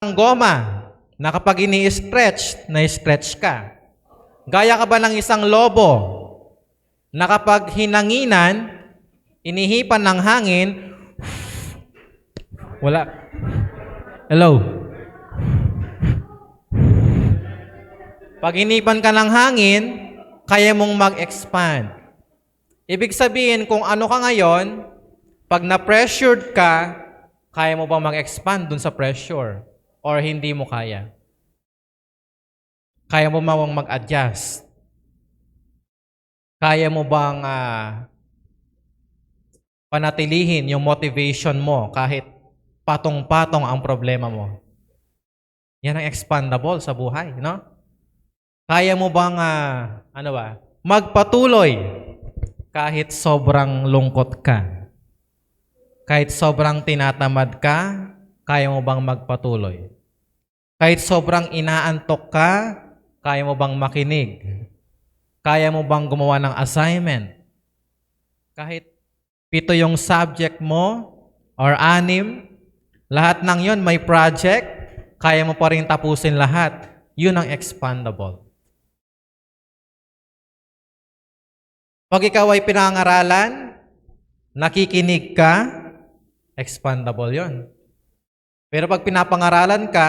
Ang goma na kapag ini-stretch, na-stretch ka. Gaya ka ba ng isang lobo na kapag hinanginan, inihipan ng hangin, wala. Hello? Pag inipan ka ng hangin, kaya mong mag-expand. Ibig sabihin, kung ano ka ngayon, pag na-pressured ka, kaya mo bang mag-expand dun sa pressure? Or hindi mo kaya? Kaya mo bang mag-adjust? Kaya mo bang panatilihin yung motivation mo kahit patong-patong ang problema mo? Yan ang expandable sa buhay, no? Kaya mo bang, magpatuloy kahit sobrang lungkot ka? Kahit sobrang tinatamad ka, kaya mo bang magpatuloy? Kahit sobrang inaantok ka, kaya mo bang makinig? Kaya mo bang gumawa ng assignment? Kahit 7 yung subject mo, or 6, lahat ng yon may project, kaya mo pa rin tapusin lahat. Yun ang expandable. Pag ikaw ay pinangaralan, nakikinig ka, expandable yon. Pero pag pinapangaralan ka,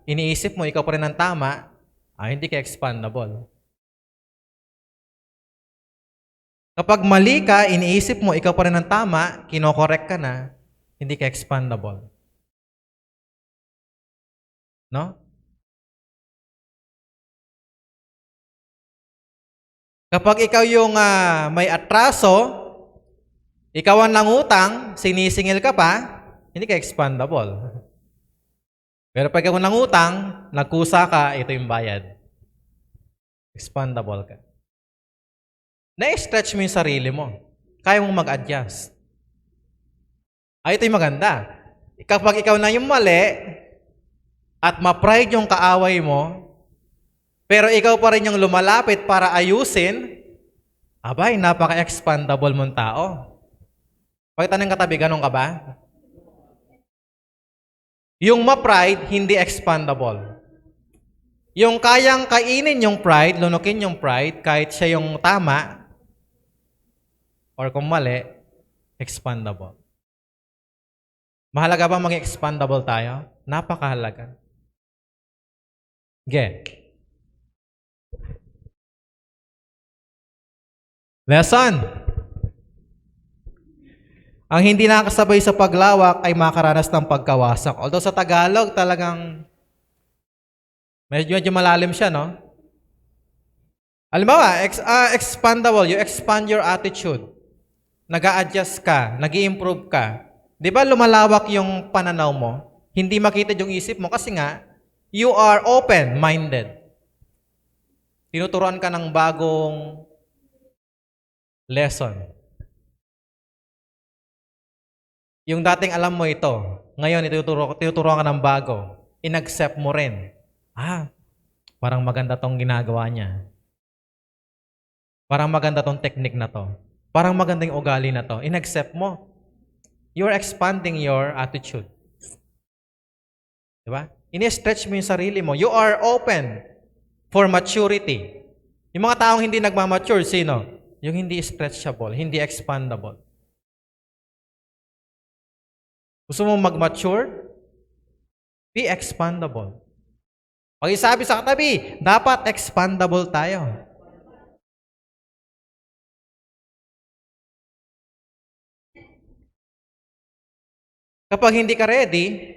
iniisip mo, ikaw pa rin ang tama, hindi ka expandable. Kapag mali ka, iniisip mo, ikaw pa rin ang tama, kinokorek ka na, hindi ka expandable. No? Kapag ikaw yung may atraso, ikaw ang nangutang, sinisingil ka pa, hindi ka expandable. Pero pag ikaw nangutang, nagkusa ka, ito yung bayad. Expandable ka. Na-stretch mo yung sarili mo. Kaya mong mag-adjust. Ito yung maganda. Kapag ikaw na yung mali, at ma-pride yung kaaway mo, pero ikaw pa rin yung lumalapit para ayusin, abay, napaka-expandable mong tao. Pakita ng katabi, ganun ka ba? Yung ma-pride, hindi expandable. Yung kayang kainin yung pride, lunukin yung pride, kahit siya yung tama, or kung mali, expandable. Mahalaga ba maging expandable tayo? Napakahalaga. Lesson. Ang hindi nakasabay sa paglawak ay makaranas ng pagkawasak. Although sa Tagalog talagang medyo malalim siya, no? Halimbawa, expandable, you expand your attitude. Nag-a-adjust ka, nag-i-improve ka. Di ba lumalawak yung pananaw mo? Hindi makita yung isip mo kasi nga, you are open-minded. Tinuturuan ka ng bagong lesson. Yung dating alam mo ito, ngayon tinuturuan ka ng bago. In-accept mo rin. Parang maganda tong ginagawa niya. Parang maganda tong technique na to. Parang maganda yung ugali na to. In-accept mo. You're expanding your attitude. Diba? In-stretch mo yung sarili mo. You are open for maturity. Yung mga taong hindi nagmamature, sino? Yung hindi stretchable, hindi expandable. Gusto mo mag-mature? Be expandable. Pag isabi sa katabi, dapat expandable tayo. Kapag hindi ka ready,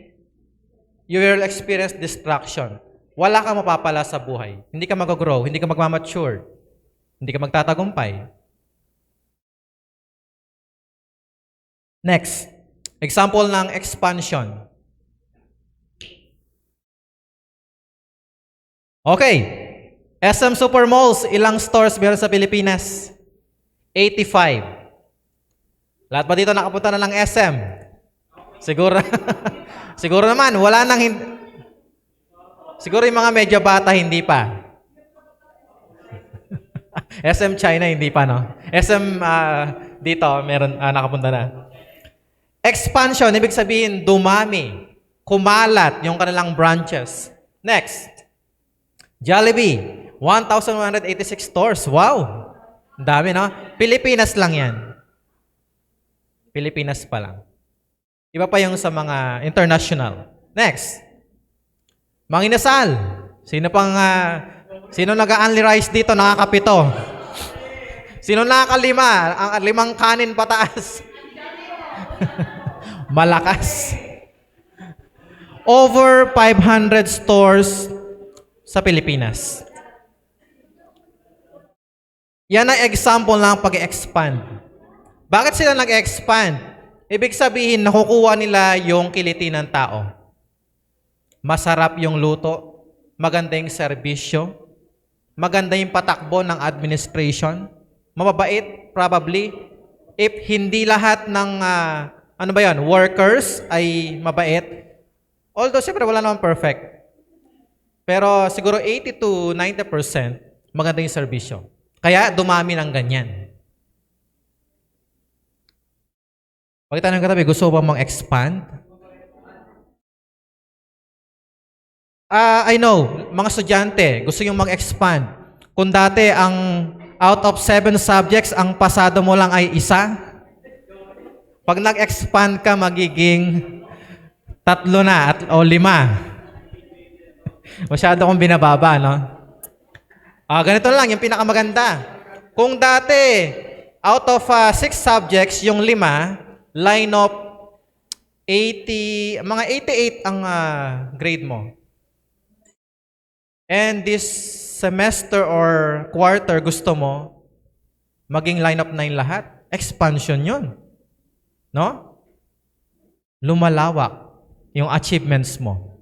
you will experience distraction. Wala kang mapapala sa buhay. Hindi ka mag-grow, hindi ka mag-mature, hindi ka magtatagumpay. Next, example ng expansion. Okay, SM Supermalls, ilang stores meron sa Pilipinas? 85. Lahat ba dito nakapunta na ng SM? Siguro, siguro naman, wala nang siguro yung mga medyo bata, hindi pa. SM China, hindi pa, no? SM dito, meron, nakapunta na. Expansion, ibig sabihin, dumami. kumalat yung kanilang branches. Next, Jollibee, 1,186 stores. Wow! Ang dami, no? Pilipinas lang yan. Pilipinas pa lang. Iba pa yung sa mga international. Next, Mang Inasal. Sino nag-only rice dito? Nakakapito. Sino nakakalima? Ang 5 kanin pataas. Malakas. Over 500 stores sa Pilipinas. Yan ang example ng pag-expand. Bakit sila nag-expand? Ibig sabihin, nakukuha nila yung kiliti ng tao. Masarap yung luto, maganda yung serbisyo, maganda yung patakbo ng administration, mababait, probably. If hindi lahat ng, workers ay mabait. Although, siyempre, wala naman perfect. Pero siguro 80 to 90% maganda yung serbisyo. Kaya dumami ng ganyan. Pagkitanong ka tabi, gusto bang mag-expand? I know, mga estudyante, gusto yung mag-expand. Kung dati ang out of 7 subjects, ang pasado mo lang ay 1, pag nag-expand ka, magiging 3 na o 5. Masyado kong binababa, no? Ganito lang, yung pinakamaganda. Kung dati, out of 6 subjects, yung 5, line of 80, mga 88 ang grade mo. And this semester or quarter, gusto mo, maging line of 9 lahat. Expansion yun. No? Lumalawak yung achievements mo.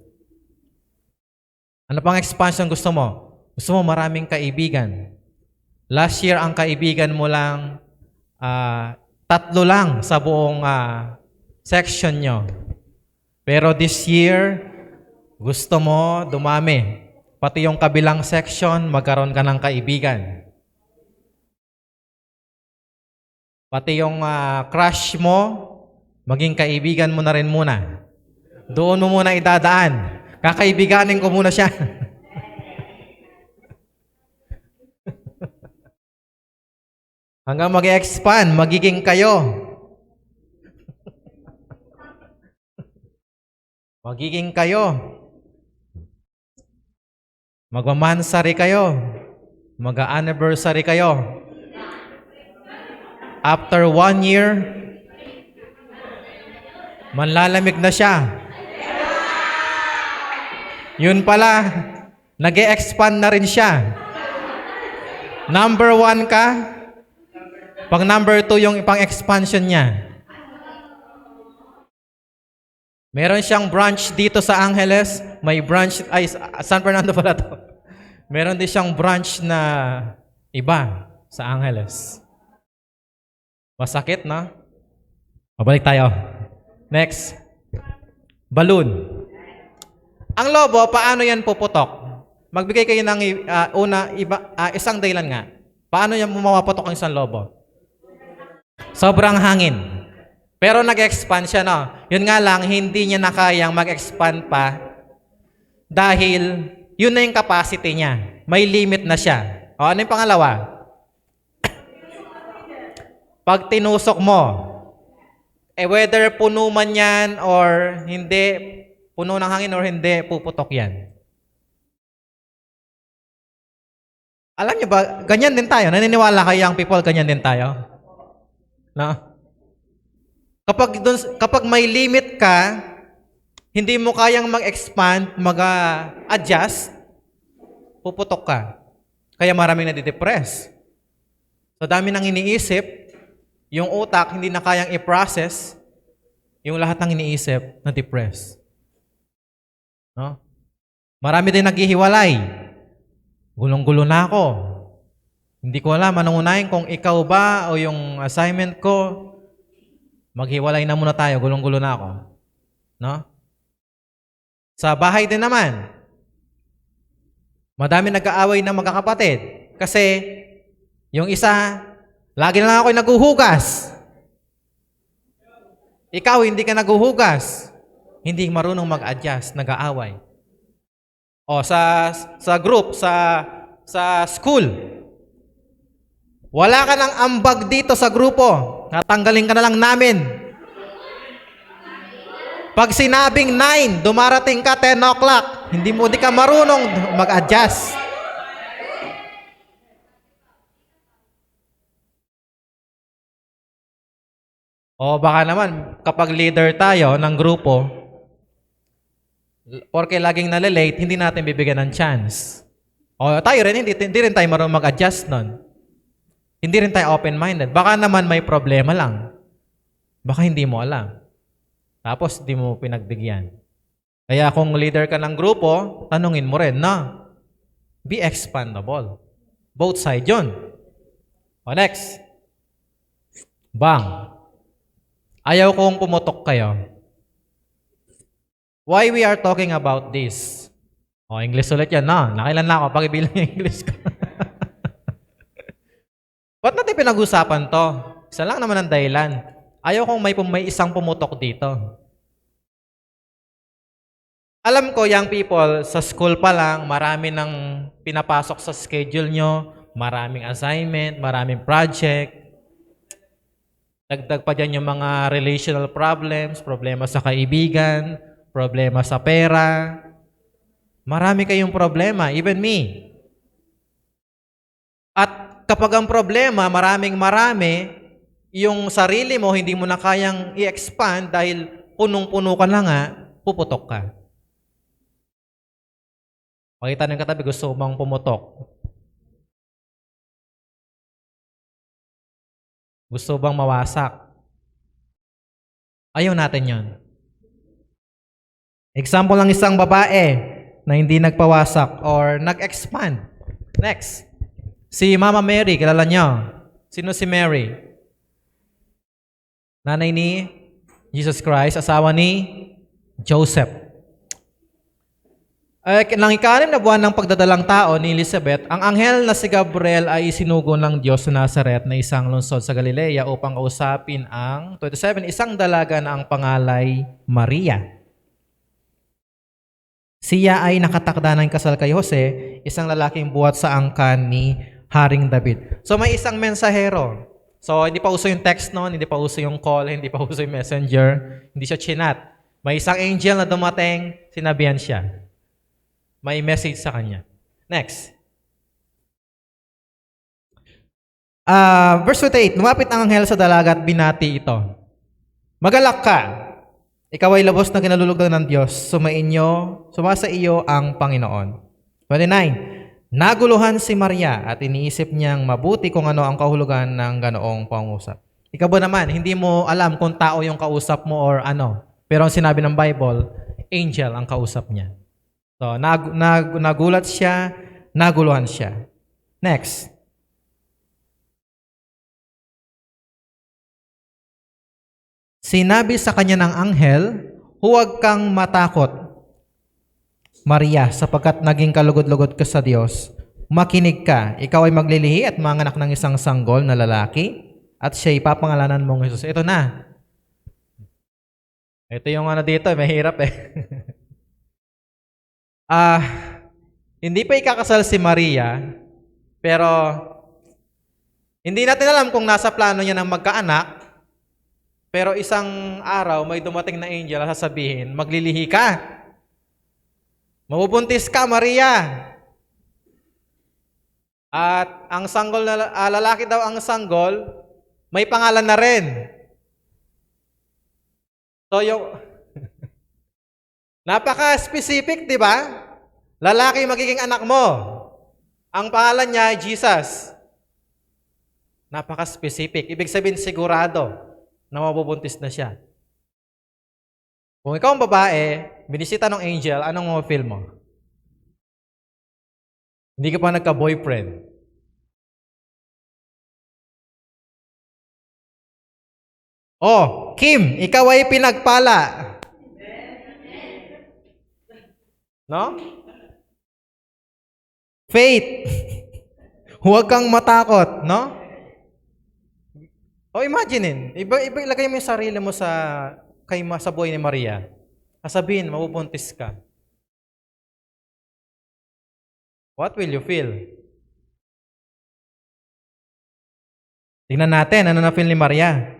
Ano pang expansion gusto mo? Gusto mo maraming kaibigan. Last year, ang kaibigan mo lang, 3 lang sa buong section nyo. Pero this year, gusto mo dumami. Pati yung kabilang section, magkaroon ka ng kaibigan. Pati yung crush mo, maging kaibigan mo na rin muna. Doon mo muna idadaan. Kakaibiganin ko muna siya. Hanggang mag-expand, magiging kayo. Magiging kayo. Magmamansary kayo. Mag-anniversary kayo. After 1 year, manlalamig na siya. Yun pala, nag-e-expand na rin siya. Number 1 ka, pag number 2 yung ipang-expansion niya. Meron siyang branch dito sa Angeles, may branch, San Fernando pala to. Meron din siyang branch na iba sa Angeles. Masakit, no? Mabalik tayo. Next. Balloon. Ang lobo, paano yan puputok? Magbigay kayo ng isang dahilan nga. Paano yan mapaputok ang isang lobo? Sobrang hangin. Pero nag-expand siya, no? Yun nga lang, hindi niya na kayang mag-expand pa dahil yun na yung capacity niya. May limit na siya. O, ano yung pangalawa? Pag tinusok mo, whether puno man yan or hindi, puno ng hangin or hindi, puputok yan. Alam niyo ba, ganyan din tayo. Naniniwala kayo young people, ganyan din tayo? No? Kapag may limit ka, hindi mo kayang mag-expand, mag-adjust, puputok ka. Kaya maraming nadidepress. So dami nang iniisip, yung utak hindi na kayang i-process, yung lahat ng iniisip na depress. No? Marami din naghihiwalay. Gulong-gulo na ako. Hindi ko alam, anong unahin kung ikaw ba o yung assignment ko. Maghiwalay na muna tayo, gulong-gulo na ako. No? Sa bahay din naman, madami nag-aaway ng magkakapatid. Kasi, yung isa, lagi na lang ako'y naguhugas. Ikaw, hindi ka naguhugas. hindi marunong mag-adjust, nag-aaway. O sa group, sa school, wala ka ng ambag dito sa grupo. Natanggalin ka na lang namin. Pag sinabing 9, dumarating ka 10 o'clock, hindi ka marunong mag-adjust. O baka naman, kapag leader tayo ng grupo, porque laging nalilate, hindi natin bibigyan ng chance. O tayo rin, hindi rin tayo marunong mag-adjust nun. Hindi rin tayo open-minded. Baka naman may problema lang. Baka hindi mo alam. Tapos, hindi mo pinagbigyan. Kaya kung leader ka ng grupo, tanungin mo rin, na, be expandable. Both side yun. O next. Bang. Ayaw kong pumutok kayo. Why we are talking about this? O, English ulit yan, na. Nakailan na ako, pakibilang yung English ko. Ba't natin pinag-usapan to? Isa lang naman ang dahilan. Ayaw kong may isang pumutok dito. Alam ko, young people, sa school pa lang, marami nang pinapasok sa schedule nyo, maraming assignment, maraming project. Dagdag pa dyan yung mga relational problems, problema sa kaibigan, problema sa pera. Marami kayong problema, even me. At kapag ang problema, marami, yung sarili mo, hindi mo na kayang i-expand dahil punong-puno ka na nga, puputok ka. Pakita ng katabi, gusto mong pumutok. Gusto bang mawasak? Ayaw natin yon. Example ng isang babae na hindi nagpawasak or nag-expand. Next. Si Mama Mary, kilala niyo. Sino si Mary? Nanay ni Jesus Christ, asawa ni Joseph. Nang ika-6 na buwan ng pagdadalang tao ni Elizabeth, ang anghel na si Gabriel ay isinugo ng Diyos sa Nazaret na isang lungsod sa Galilea upang kausapin ang 27, isang dalaga na ang pangalay Maria. Siya ay nakatakda ng kasal kay Jose, isang lalaking buhat sa angkan ni Haring David. So may isang mensahero. So hindi pa uso yung text noon, hindi pa uso yung call, hindi pa uso yung messenger, hindi siya chinat. May isang angel na dumating, sinabihan siya. May message sa kanya. Next. Verse 28, lumapit ang anghel sa dalaga at binati ito. Magalak ka, ikaw ay labos na kinalulugdan ng Diyos, sumasa iyo ang Panginoon. 29, naguluhan si Maria at iniisip niyang mabuti kung ano ang kahulugan ng ganoong pangusap. Ikaw ba naman, hindi mo alam kung tao yung kausap mo or ano, pero ang sinabi ng Bible, angel ang kausap niya. So, nagulat siya, naguluhan siya. Next. Sinabi sa kanya ng anghel, huwag kang matakot, Maria, sapagkat naging kalugod-lugod ka sa Diyos. Makinig ka, ikaw ay maglilihi at manganak ng isang sanggol na lalaki, at siya ipapangalanan mong Jesus. Ito na. Ito yung ano dito, mahirap eh. Hindi pa ikakasal si Maria, pero hindi natin alam kung nasa plano niya ng magkaanak, pero isang araw may dumating na angel na sasabihin, maglilihi ka. Mabubuntis ka, Maria. At ang sanggol na lalaki daw ang sanggol, may pangalan na rin. So yung napaka-specific, di ba? Lalaki magiging anak mo. Ang pangalan niya ay Jesus. Napaka-specific. Ibig sabihin sigurado na mabubuntis na siya. Kung ikaw ang babae, binisita ng angel, anong feel mo? Hindi ka pa nagka-boyfriend. Oh, Kim, ikaw ay pinagpala. No? Faith. Huwag kang matakot, no? O imaginein, ilagay mo yung sarili mo sa buhay ni Maria. Sasabihin, mabubuntis ka. What will you feel? Tingnan natin, ano na feel ni Maria?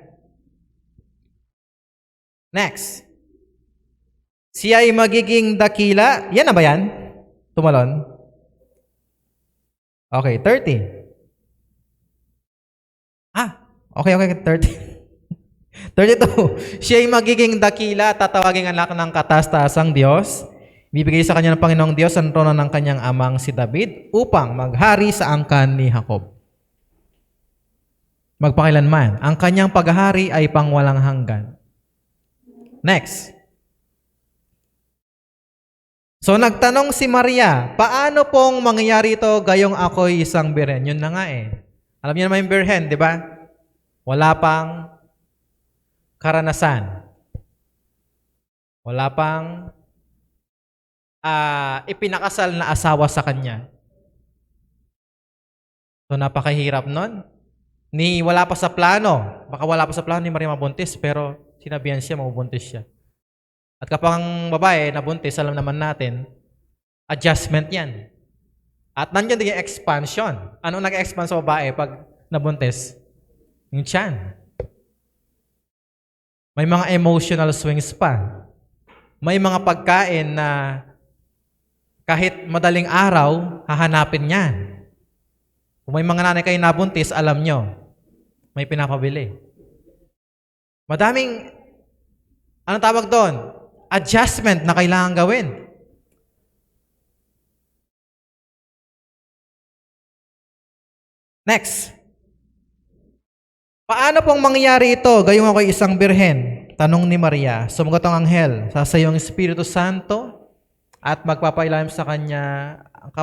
Next. Siya ay magiging dakila. Yan na ba yan? Tumalon? Okay, 30. Okay, 30. 32. Siya ay magiging dakila, tatawaging anak ng kataas-taasang Diyos. Bibigay sa kanya ng Panginoong Diyos ang trono ng kanyang amang si David upang maghari sa angkan ni Jacob. Magpakilanman. Ang kanyang paghahari ay pangwalang hanggan. Next. So nagtanong si Maria, paano pong mangyayari ito gayong ako'y isang birhen? Yun na nga eh. Alam niyo naman yung birhen, di ba? Wala pang karanasan. Wala pang ipinakasal na asawa sa kanya. So napakahirap nun. Wala pa sa plano. Baka wala pa sa plano ni Maria mabuntis, pero sinabihan siya, mabuntis siya. At kapag ang babae nabuntis, alam naman natin, adjustment yan. At nandiyan din yung expansion. Ano nag-expand sa babae pag nabuntis? Yung tiyan. May mga emotional swings pa. May mga pagkain na kahit madaling araw, hahanapin niyan. Kung may mga nanay kayo nabuntis, alam nyo, may pinapabili. Madaming, anong tawag doon? Adjustment na kailangan gawin. Next. Paano pong mangyayari ito? Gayong ako'y isang birhen. Tanong ni Maria. Sumagot ang anghel, sasayo ang Espiritu Santo at magpapailalim sa kanya ang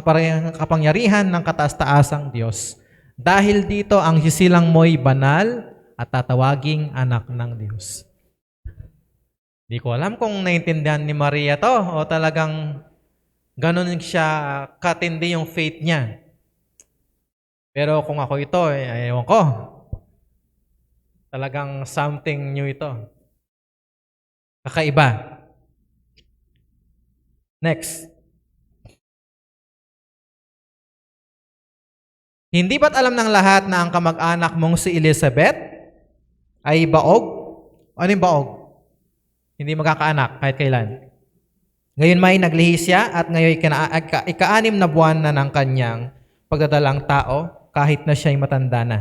kapangyarihan ng kataas-taasang Diyos. Dahil dito, ang sisilang mo'y banal at tatawaging anak ng Diyos. Di ko alam kung naintindihan ni Maria to o talagang ganun siya katindi yung faith niya. Pero kung ako ito, ewan ko. Talagang something new ito. Kakaiba. Next. Hindi ba't alam ng lahat na ang kamag-anak mong si Elizabeth ay baog? Ano yung baog? Hindi magkakaanak kahit kailan. Ngayon may naglihi siya at ngayon ika-6 na buwan na ng kanyang pagdadalang tao kahit na siya'y matanda na.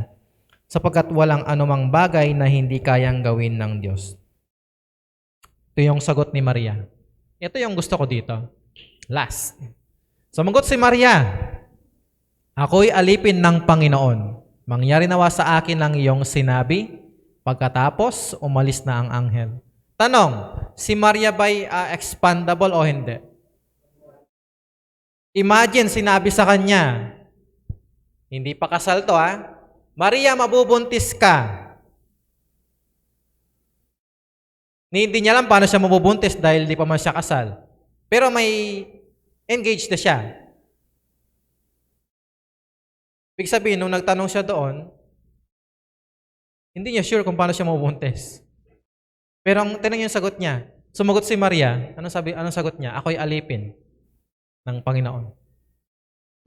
Sapagkat walang anumang bagay na hindi kayang gawin ng Diyos. Ito yung sagot ni Maria. Ito yung gusto ko dito. Last. Sumagot si Maria, ako'y alipin ng Panginoon. Mangyari nawa sa akin ang iyong sinabi. Pagkatapos, umalis na ang anghel. Tanong, si Maria ba'y expandable o hindi? Imagine, sinabi sa kanya, hindi pa kasal to Maria, mabubuntis ka. Hindi niya alam paano siya mabubuntis dahil di pa man siya kasal. Pero may engaged na siya. Ibig sabihin, nung nagtanong siya doon, hindi niya sure kung paano siya mabubuntis. Pero ang tinanong yung sagot niya, sumagot si Maria, anong sagot niya? Ako'y alipin ng Panginoon.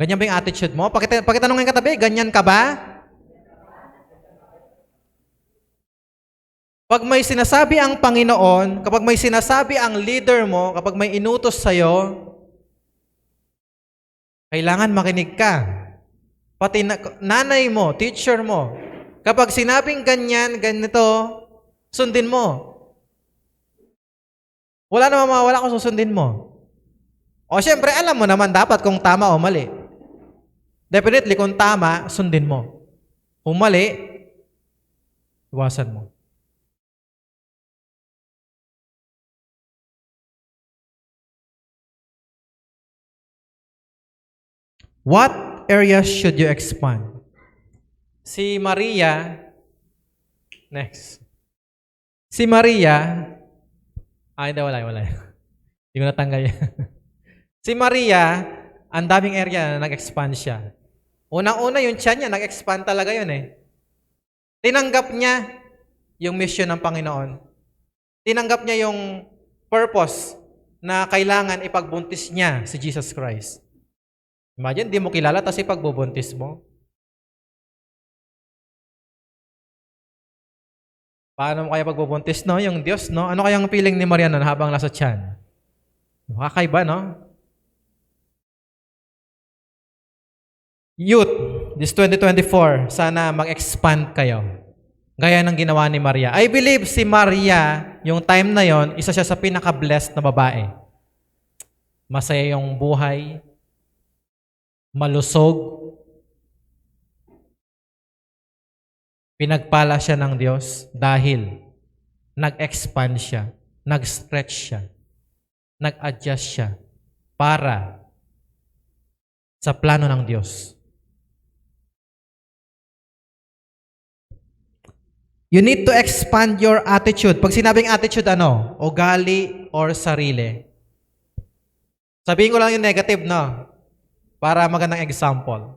Ganyan ba yung attitude mo? Pakitanongin katabi, ganyan ka ba? Pag may sinasabi ang Panginoon, kapag may sinasabi ang leader mo, kapag may inutos sa'yo, kailangan makinig ka. Pati nanay mo, teacher mo, kapag sinabing ganyan, ganito, sundin mo. Wala naman mawala kung susundin mo. O syempre, alam mo naman dapat kung tama o mali. Definitely, kung tama, sundin mo. Kung mali, iwasan mo. What areas should you expand? Si Maria, next. Si Maria, hindi, wala. Hindi ko natanggal yan. Si Maria, ang daming area na nag-expand siya. Unang-una yung tiyan niya, nag-expand talaga yun Tinanggap niya yung mission ng Panginoon. Tinanggap niya yung purpose na kailangan ipagbuntis niya si Jesus Christ. Imagine, di mo kilala, tapos ipagbubuntis mo. Paano mo kaya pagbubuntis, no? Yung Diyos, no? Ano kayang feeling ni Maria nun habang nasa tiyan? Kakaiba, no? Youth, this 2024, sana mag-expand kayo. Gaya ng ginawa ni Maria. I believe si Maria, yung time na yon, isa siya sa pinaka-blessed na babae. Masaya yung buhay, malusog, pinagpala siya ng Diyos dahil nag-expand siya, nag-stretch siya, nag-adjust siya para sa plano ng Diyos. You need to expand your attitude. Pag sinabing attitude, ano? Ugali or sarili. Sabihin ko lang yung negative, no? Para magandang example.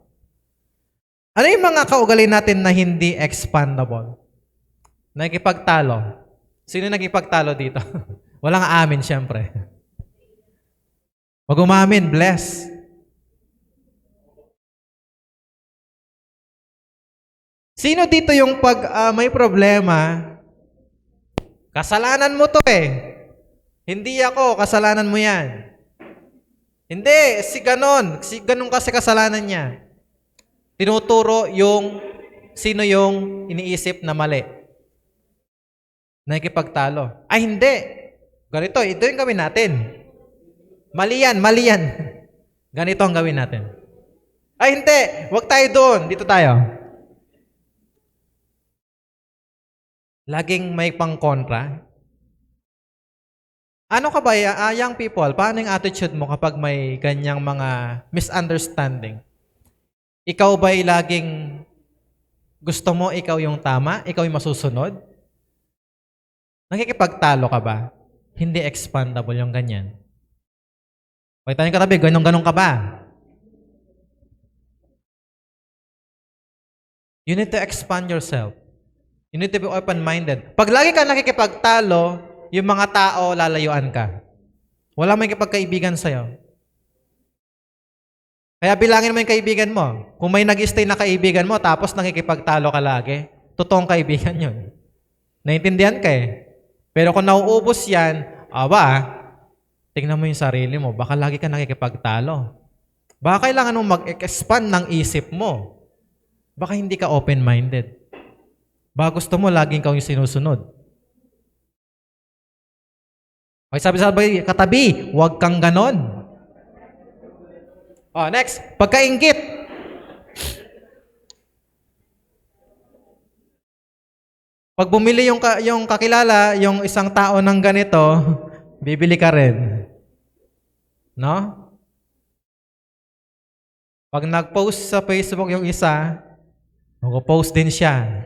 Ano yung mga kaugali natin na hindi expandable? Nagkipagtalo. Sino nagkipagtalo dito? Walang aamin, syempre. Wag umamin, bless. Sino dito yung pag may problema, kasalanan mo to eh. Hindi ako, kasalanan mo yan. Hindi, si ganon kasi kasalanan niya. Tinuturo yung sino yung iniisip na mali. Nakikipagtalo. Ay, hindi. Ganito, ito yung gawin natin. Mali yan. Ganito ang gawin natin. Ay, hindi. Huwag tayo doon. Dito tayo. Laging may pang-kontra. Ano ka ba, young people, paano yung attitude mo kapag may ganyang mga misunderstanding? Ikaw ba'y laging gusto mo ikaw yung tama, ikaw yung masusunod? Nakikipagtalo ka ba? Hindi expandable yung ganyan. Pag tayo katabi, ganun ka ba? You need to expand yourself. You need to be open-minded. Pag lagi ka nakikipagtalo, yung mga tao, lalayuan ka. Wala may kipagkaibigan sa'yo. Kaya bilangin mo yung kaibigan mo. Kung may nag-stay na kaibigan mo, tapos nakikipagtalo ka lagi, totoong kaibigan yun. Naintindihan ka eh. Pero kung nauubos yan, tingnan mo yung sarili mo. Baka lagi ka nakikipagtalo. Baka kailangan mong mag-expand ng isip mo. Baka hindi ka open-minded. Baka gusto mo, laging kang yung sinusunod. Okay, sabi sa katabi, huwag kang ganon. Next, pagkainggit. Pag bumili yung kakilala, yung isang tao ng ganito, bibili ka rin. No? Pag nag-post sa Facebook yung isa, mag-post din siya.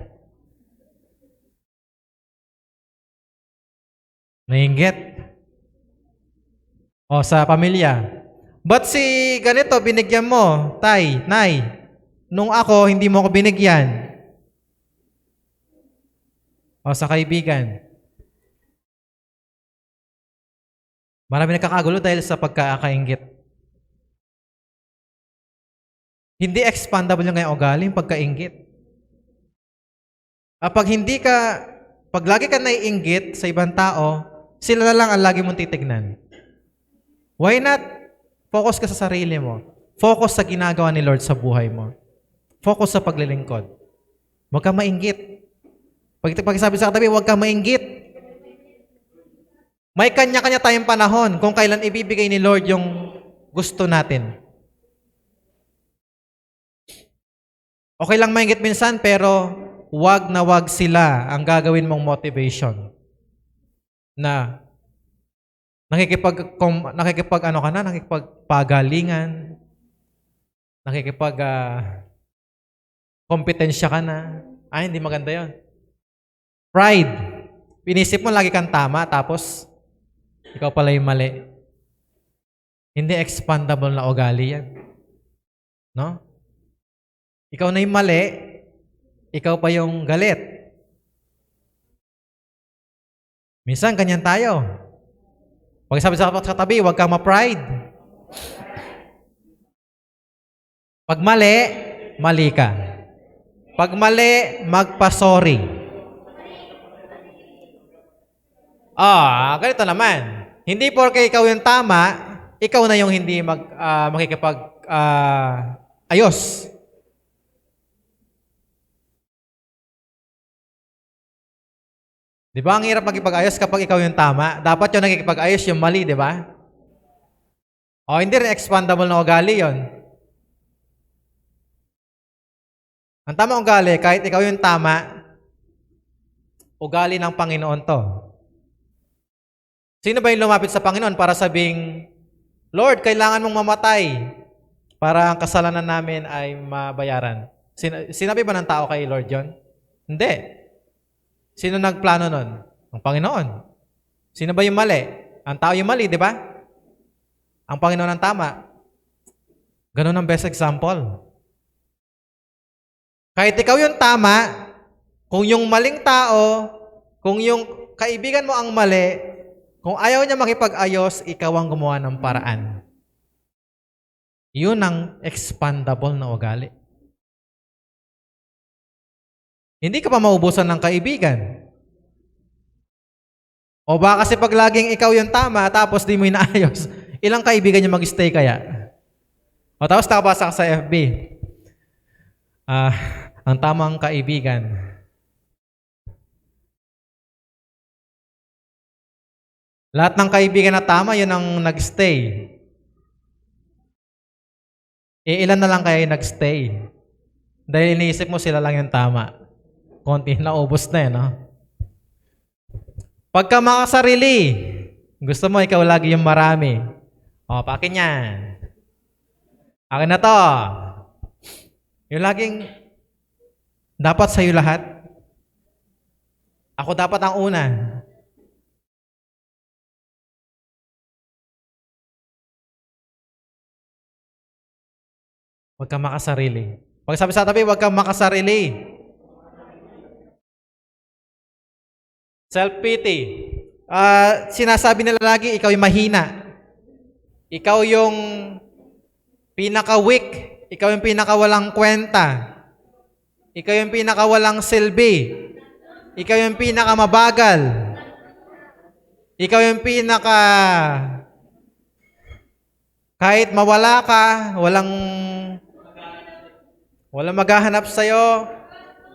Nainggit. Sa pamilya. Ba't si ganito binigyan mo? Tay, nay, nung ako, hindi mo ako binigyan. Sa kaibigan. Marami nagkakagulo dahil sa pagkakainggit. Hindi expandable yung ngayong ugali, yung pagkainggit. Pag lagi ka naiinggit sa ibang tao, sila na lang ang lagi mong titignan. Why not focus ka sa sarili mo? Focus sa ginagawa ni Lord sa buhay mo. Focus sa paglilingkod. Huwag kang mainggit. Pag sabi sa katabi, huwag kang mainggit. May kanya-kanya tayong panahon kung kailan ibibigay ni Lord yung gusto natin. Okay lang mainggit minsan, pero wag na wag sila ang gagawin mong motivation. Na nakikipagpagalingan, kompetensya ka na. Hindi maganda yon. Pride. Pinisip mo lagi kang tama, tapos ikaw pala yung mali. Hindi expandable na ugali yan. No? Ikaw na yung mali, ikaw pa yung galit. Minsan, ganyan tayo. Pag sabi sa katabi, huwag kang ma-pride. Pag mali, mali ka. Pag mali, magpa-sorry. Ganito naman. Hindi porke ikaw yung tama, ikaw na yung hindi ayos. Di ba? Ang hirap magkipag-ayos kapag ikaw yung tama. Dapat yung nagkikipag-ayos yung mali, di ba? Hindi rin expandable na ugali yon. Ang tamang ugali, kahit ikaw yung tama, ugali ng Panginoon to. Sino ba yung lumapit sa Panginoon para sabing, Lord, kailangan mong mamatay para ang kasalanan namin ay mabayaran? Sinabi ba ng tao kay Lord yon? Hindi. Sino nagplano nun? Ang Panginoon. Sino ba yung mali? Ang tao yung mali, di ba? Ang Panginoon ang tama. Ganun ang best example. Kahit ikaw yung tama, kung yung maling tao, kung yung kaibigan mo ang mali, kung ayaw niya makipag-ayos, ikaw ang gumawa ng paraan. Yun ang expandable na ugali. Hindi ka pa maubusan ng kaibigan. O baka kasi pag laging ikaw yung tama, tapos di mo inaayos, ilang kaibigan yung mag-stay kaya? O tapos nakabasa ka sa FB. Ang tamang kaibigan. Lahat ng kaibigan na tama, yun ang nag-stay. Ilan na lang kaya yung nag-stay? Dahil iniisip mo sila lang yung tama. Konti na ubos na no? Pagka makasarili, gusto mo ikaw lagi yung marami. Pakin yan. Akin na to. Yung laging, dapat sa'yo lahat. Ako dapat ang una. Huwag kang makasarili. Pag sabi sa tabi, huwag kang makasarili. Self-pity. Sinasabi nila lagi, ikaw yung mahina. Ikaw yung pinaka-weak. Ikaw yung pinaka-walang kwenta. Ikaw yung pinaka-walang silbi. Ikaw yung pinaka-mabagal. Ikaw yung kahit mawala ka, walang maghahanap sa'yo,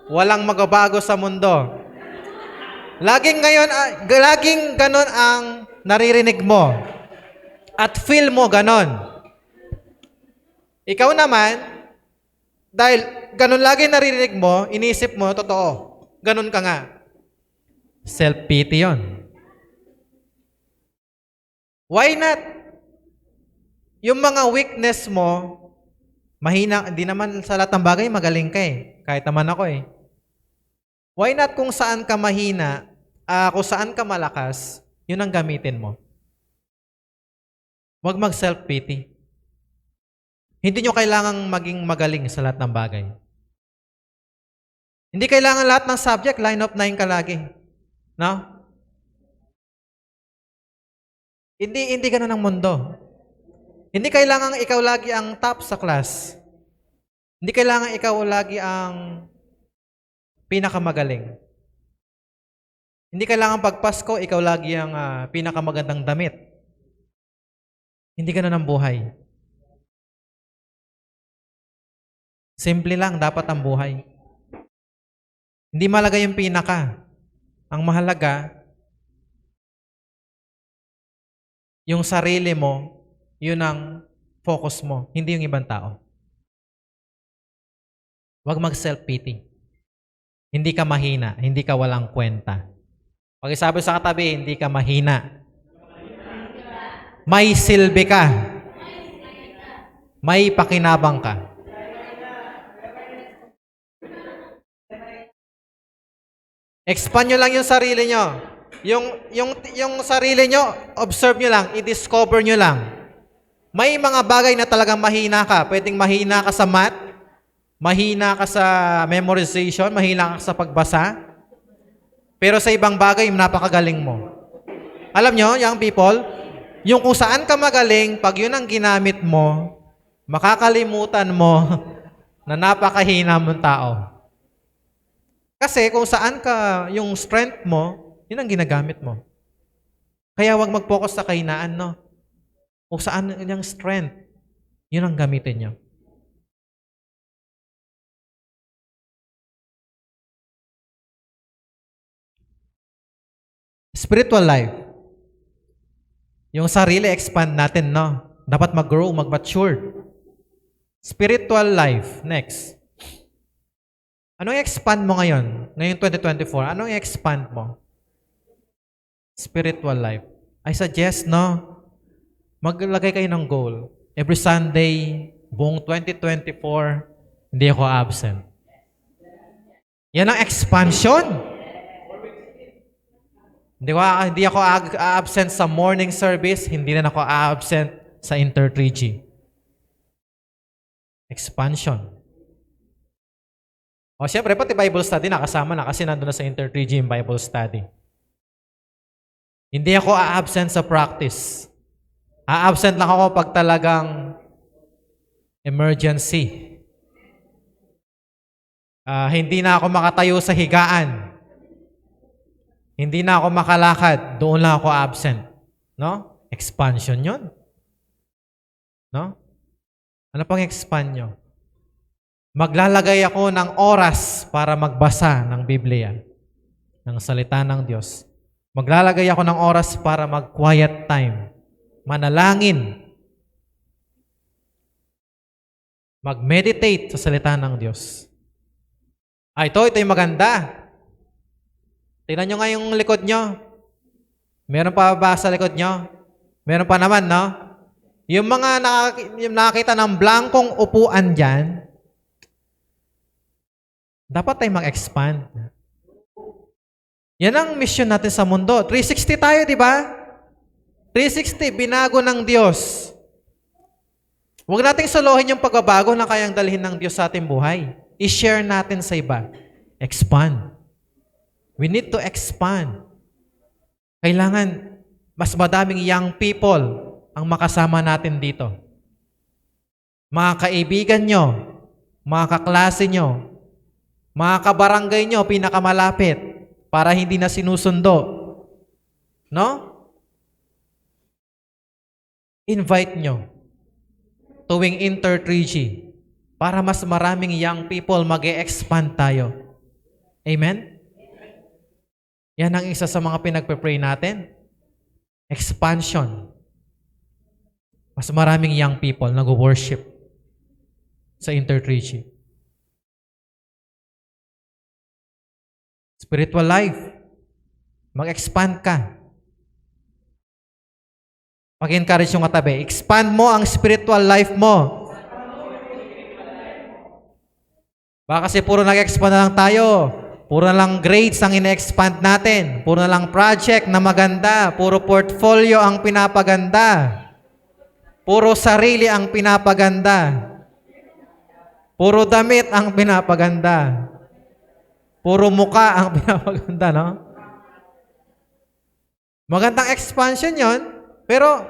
walang magbabago sa mundo. Laging ganon ang naririnig mo. At feel mo ganon. Ikaw naman, dahil ganon lagi naririnig mo, inisip mo, totoo. Ganon ka nga. Self-pity yon. Why not? Yung mga weakness mo, mahina, hindi naman sa lahat ng bagay magaling ka eh. Kahit naman ako eh. Why not kung saan ka mahina, kung saan ka malakas, yun ang gamitin mo. Huwag mag-self-pity. Hindi nyo kailangang maging magaling sa lahat ng bagay. Hindi kailangan lahat ng subject, line of 9 ka lagi. No? Hindi ganun ang mundo. Hindi kailangan ikaw lagi ang top sa class. Hindi kailangan ikaw lagi ang pinakamagaling. Hindi kailangan pag Pasko, ikaw lagi ang pinakamagandang damit. Hindi ganun ang buhay. Simple lang, dapat ang buhay. Hindi mahalaga yung pinaka. Ang mahalaga, yung sarili mo, yun ang focus mo, hindi yung ibang tao. Huwag mag-self-pity. Hindi ka mahina, hindi ka walang kwenta. Pag isabi sa katabi, hindi ka mahina. May silbi ka. May pakinabang ka. Expand nyo lang yung sarili nyo. Yung sarili nyo, observe nyo lang, i-discover nyo lang. May mga bagay na talagang mahina ka. Pwedeng mahina ka sa math, mahina ka sa memorization, mahina ka sa pagbasa. Pero sa ibang bagay, napakagaling mo. Alam nyo, young people, Yung kung saan ka magaling, pag yun ang ginamit mo, makakalimutan mo na napakahina mong tao. Kasi kung saan ka yung strength mo, yun ang ginagamit mo. Kaya wag mag-focus sa kahinaan, no? Kung saan yung strength, yun ang gamitin nyo. Spiritual life. Yung sarili, expand natin, no? Dapat mag-grow, mag-mature. Spiritual life. Next. Anong i-expand mo ngayon? Ngayong 2024, anong i-expand mo? Spiritual life. I suggest, no? Maglagay kayo ng goal. Every Sunday, buong 2024, hindi ako absent. Yan ang expansion. Hindi ako absent sa morning service, hindi na ako absent sa Inter-3G. Expansion. O syempre, pati Bible study nakasama na kasi nandun na sa Inter-3G yung Bible study. Hindi ako absent sa practice. Absent lang ako pag talagang emergency. Hindi na ako makatayo sa higaan. Hindi na ako makalakad. Doon lang ako absent. No? Expansion yon. No? Ano pang expand nyo? Maglalagay ako ng oras para magbasa ng Biblia, ng salita ng Diyos. Maglalagay ako ng oras para mag-quiet time. Manalangin. Mag-meditate sa salita ng Diyos. Ito yung maganda. Tingnan nyo nga yung likod nyo. Meron pa ba sa likod nyo? Meron pa naman, no? Yung mga nakakita ng blankong upuan dyan, dapat tayo mag-expand. Yan ang mission natin sa mundo. 360 tayo, di ba? 360, binago ng Diyos. Huwag nating solohin yung pagbabago na kayang dalhin ng Diyos sa ating buhay. I-share natin sa iba. Expand. We need to expand. Kailangan mas madaming young people ang makasama natin dito. Mga kaibigan nyo, mga kaklase nyo, mga kabarangay nyo, pinakamalapit, para hindi na sinusundo. No? Invite nyo tuwing Inter-3G para mas maraming young people mag-e-expand tayo. Amen? Yan ang isa sa mga pinagpe-pray natin. Expansion. Mas maraming young people nag-worship sa Inter-3G. Spiritual life. Mag-expand ka. Mag-encourage yung katabi. Expand mo ang spiritual life mo. Baka kasi puro nag-expand na lang tayo. Puro na lang grades ang ina-expand natin. Puro na lang project na maganda. Puro portfolio ang pinapaganda. Puro sarili ang pinapaganda. Puro damit ang pinapaganda. Puro muka ang pinapaganda, no? Magandang expansion yon, pero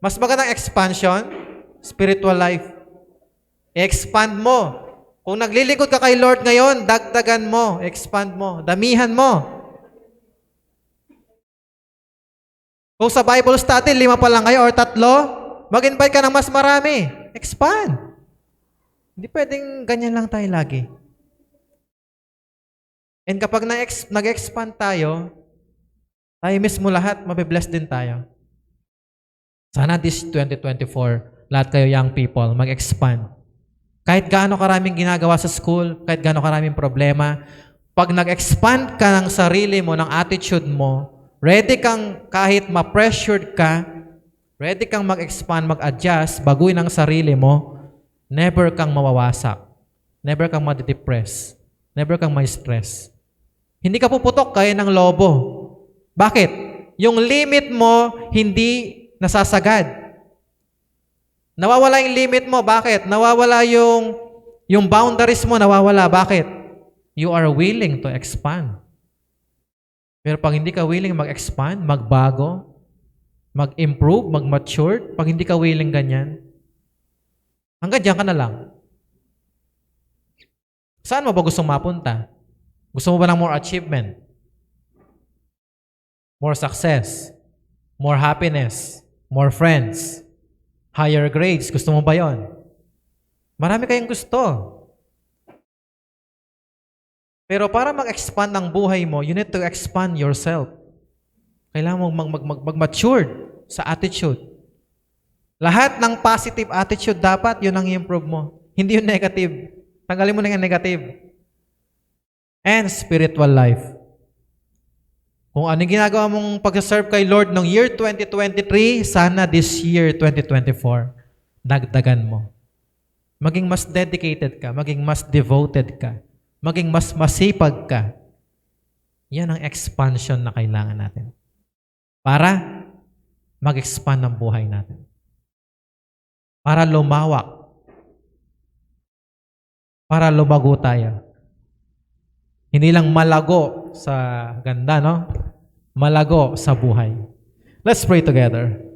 mas magandang expansion, spiritual life. I-expand mo. Kung naglilingkod ka kay Lord ngayon, dagdagan mo, expand mo, damihan mo. Kung sa Bible study, 5 pa lang kayo or 3, mag-invite ka ng mas marami. Expand. Hindi pwedeng ganyan lang tayo lagi. And kapag nag-expand tayo mismo lahat, mabibless din tayo. Sana this 2024, lahat kayo young people, mag-expand. Kahit gaano karaming ginagawa sa school, kahit gaano karaming problema, pag nag-expand ka ng sarili mo, ng attitude mo, ready kang kahit ma-pressured ka, ready kang mag-expand, mag-adjust, baguhin ang sarili mo, never kang mawawasak. Never kang madidepress. Never kang may stress. Hindi ka puputok kaya ng lobo. Bakit? Yung limit mo, hindi nasasagad. Nawawala yung limit mo. Bakit? Nawawala yung boundaries mo, nawawala. Bakit? You are willing to expand. Pero pag hindi ka willing mag-expand, magbago, mag-improve, mag-mature, pag hindi ka willing ganyan, hanggang dyan ka na lang. Saan mo ba gustong mapunta? Gusto mo ba ng more achievement? More success? More happiness? More friends? Higher grades? Gusto mo ba yon? Marami kayong gusto. Pero para mag-expand ang buhay mo, you need to expand yourself. Kailangan mo mag-mature sa attitude. Lahat ng positive attitude dapat, yun ang i-improve mo. Hindi yung negative. Tanggalin mo na yung negative. And spiritual life. Kung ano ginagawa mong pag-serve kay Lord noong year 2023, sana this year 2024, dagdagan mo. Maging mas dedicated ka, maging mas devoted ka, maging mas masipag ka. Yan ang expansion na kailangan natin. Para mag-expand ang buhay natin. Para lumawak. Para lumago tayo. Hindi lang malago sa ganda, no? Malago sa buhay. Let's pray together.